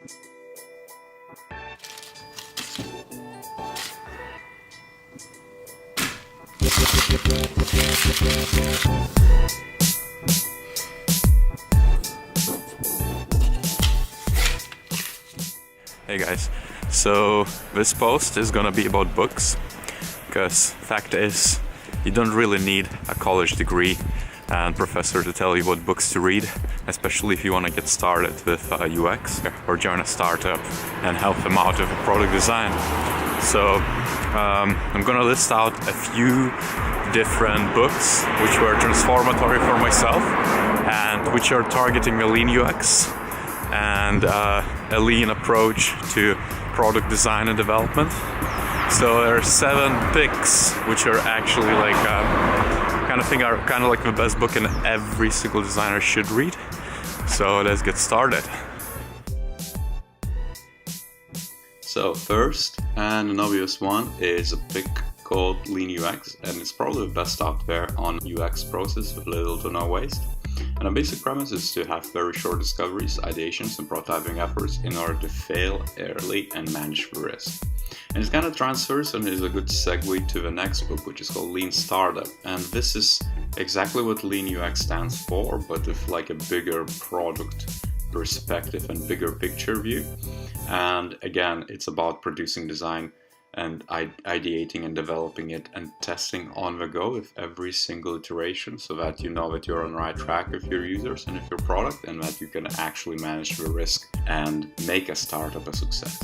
Hey guys, so this post is gonna be about books, because fact is, you don't really need a college degree and professor to tell you what books to read, especially if you want to get started with UX or join a startup and help them out with product design. So I'm gonna list out a few different books which were transformatory for myself and which are targeting a lean UX and a lean approach to product design and development. So there are 7 picks which are actually like kind of like the best book and every single designer should read. So let's get started. So first, and an obvious one, is a pick called Lean UX, and it's probably the best out there on UX process with little to no waste. And the basic premise is to have very short discoveries, ideations, and prototyping efforts in order to fail early and manage the risk. And it kind of transfers and is a good segue to the next book, which is called Lean Startup. And this is exactly what Lean UX stands for, but with like a bigger product perspective and bigger picture view. And again, it's about producing design and ideating and developing it and testing on the go with every single iteration, so that you know that you're on the right track with your users and with your product, and that you can actually manage the risk and make a startup a success.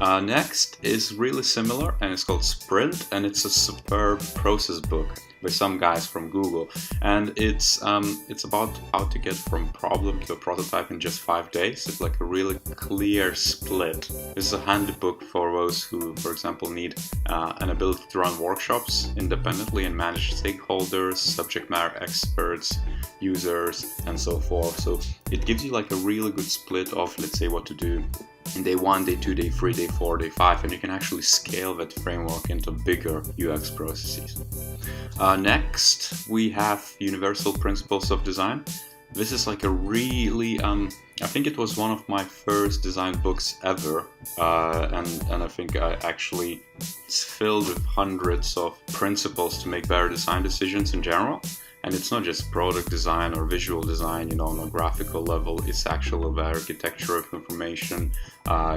Next is really similar, and it's called Sprint, and it's a superb process book by some guys from Google, and it's about how to get from problem to a prototype in just 5 days. It's like a really clear split. This is a handy book for those who, for example, need an ability to run workshops independently and manage stakeholders, subject matter experts, users, and so forth. So it gives you like a really good split of, let's say, what to do in day 1, day 2, day 3, day 4, day 5, and you can actually scale that framework into bigger UX processes. Next, we have Universal Principles of Design. This is like a really, I think it was one of my first design books ever, and I think it's filled with hundreds of principles to make better design decisions in general. And it's not just product design or visual design, on a graphical level. It's actually the architecture of information,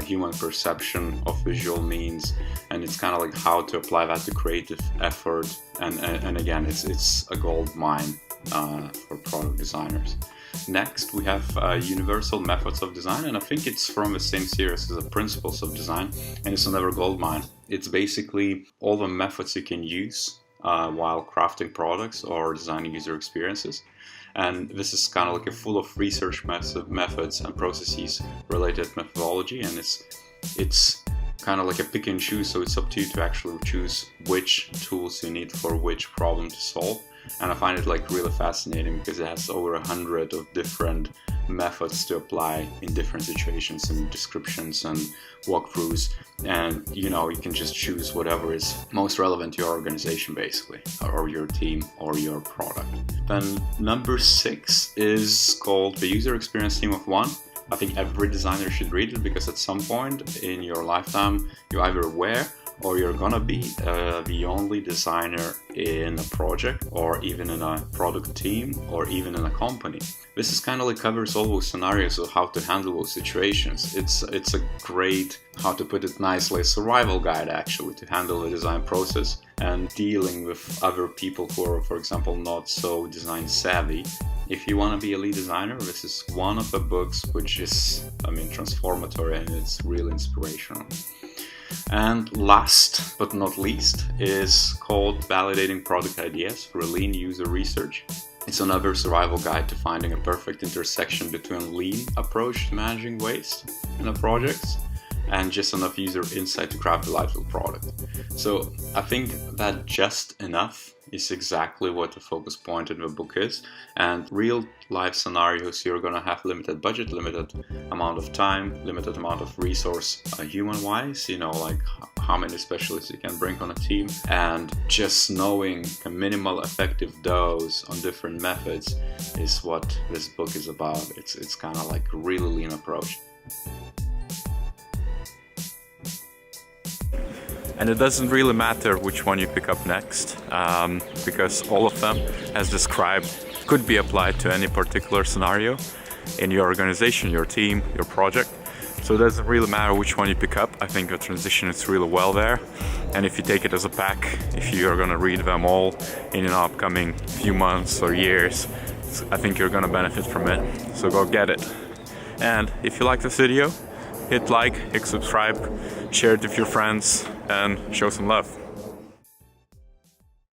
human perception of visual means, and it's kind of like how to apply that to creative effort. And again, it's a gold mine for product designers. Next, we have Universal Methods of Design, and I think it's from the same series as the Principles of Design, and it's another gold mine. It's basically all the methods you can use while crafting products or designing user experiences. And this is kind of like a full of research methods and processes related methodology, and it's kind of like a pick and choose, so it's up to you to actually choose which tools you need for which problem to solve. And I find it like really fascinating because it has over 100 of different methods to apply in different situations and descriptions and walkthroughs, and you can just choose whatever is most relevant to your organization basically, or your team or your product. Then number 6 is called The User Experience Team of One. I think every designer should read it, because at some point in your lifetime you either were or you're gonna be the only designer in a project, or even in a product team, or even in a company. This is kind of like covers all those scenarios of how to handle those situations. It's a great, how to put it nicely, survival guide actually to handle the design process and dealing with other people who are, for example, not so design savvy. If you want to be a lead designer, this is one of the books which is, transformatory, and it's really inspirational. And last but not least is called Validating Product Ideas for Lean User Research. It's another survival guide to finding a perfect intersection between lean approach to managing waste in a project and just enough user insight to craft a delightful product. So I think that just enough is exactly what the focus point in the book is. And real life scenarios, you're gonna have limited budget, limited amount of time, limited amount of resource human-wise, like how many specialists you can bring on a team, and just knowing a minimal effective dose on different methods is what this book is about. It's kind of like a really lean approach. And it doesn't really matter which one you pick up next, because all of them, as described, could be applied to any particular scenario in your organization, your team, your project. So it doesn't really matter which one you pick up. I think the transition is really well there. And if you take it as a pack, if you're gonna read them all in an upcoming few months or years, I think you're gonna benefit from it. So go get it. And if you like this video, hit like, hit subscribe, share it with your friends, and show some love.